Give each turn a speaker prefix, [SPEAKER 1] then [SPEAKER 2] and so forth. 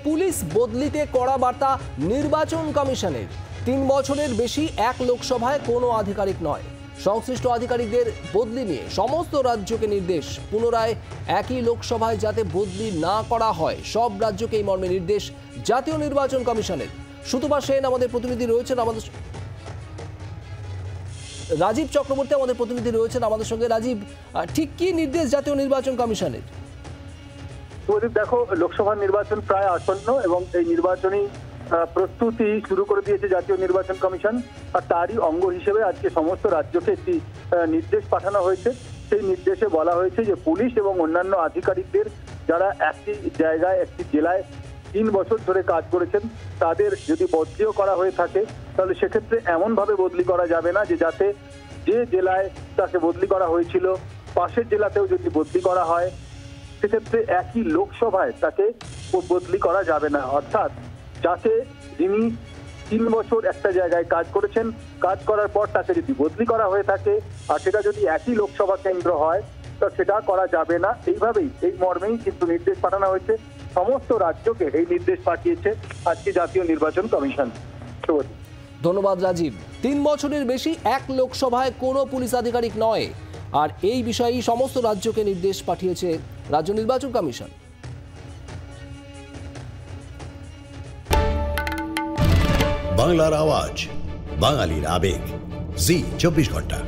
[SPEAKER 1] Police বদলিতে কড়া বার্তা নির্বাচন কমিশনের। 3 বছরের বেশি এক লোকসভায় কোনো আধিকারিক নয়। সংশ্লিষ্ট আধিকারিকদের বদলি নিয়ে সমস্ত রাজ্যকে নির্দেশ। পুনরায় একই লোকসভায় যাতে বদলি না করা হয়, সব রাজ্যকে এই মর্মে নির্দেশ জাতীয় নির্বাচন কমিশনের। সুতপা সেন আমাদের প্রতিনিধি রয়েছেন, আমাদের রাজীব চক্রবর্তী আমাদের প্রতিনিধি রয়েছেন আমাদের সঙ্গে। রাজীব, ঠিক কি নির্দেশ জাতীয় নির্বাচন কমিশনের?
[SPEAKER 2] দেখো, লোকসভা নির্বাচন প্রায় আসন্ন এবং এই নির্বাচনী প্রস্তুতি শুরু করে দিয়েছে জাতীয় নির্বাচন কমিশন। আর তারই অঙ্গ হিসেবে আজকে সমস্ত রাজ্যকে একটি নির্দেশ পাঠানো হয়েছে। সেই নির্দেশে বলা হয়েছে যে পুলিশ এবং অন্যান্য আধিকারিকদের যারা একটি জায়গায় একটি জেলায় 3 বছর ধরে কাজ করেছেন, তাদের যদি বদলিও করা হয়ে থাকে তাহলে সেক্ষেত্রে এমনভাবে বদলি করা যাবে না যে যাতে যে জেলায় তাকে বদলি করা হয়েছিল পাশের জেলাতেও যদি বদলি করা হয় সেক্ষেত্রে একই লোকসভায় তাকে বদলি করা যাবে না। অর্থাৎ যাতে যিনি 3 বছর একটা জায়গায় কাজ করেছেন, কাজ করার পর তাকে যদি বদলি করা হয়ে থাকে আর সেটা যদি একই লোকসভা কেন্দ্র হয় তো সেটা করা যাবে না। এইভাবেই, এই মর্মেই কিন্তু নির্দেশ পাঠানো হয়েছে। সমস্ত রাজ্যকে এই নির্দেশ পাঠিয়েছে আজকে জাতীয় নির্বাচন কমিশন।
[SPEAKER 1] ধন্যবাদ রাজীব। 3 বছরের বেশি এক লোকসভায় কোনো পুলিশ আধিকারিক নয়, আর এই বিষয়েই সমস্ত রাজ্যকে নির্দেশ পাঠিয়েছে রাজ্য নির্বাচন কমিশন।
[SPEAKER 3] বাংলার আওয়াজ, বাঙালির আবেগ, জি 24 ঘন্টা।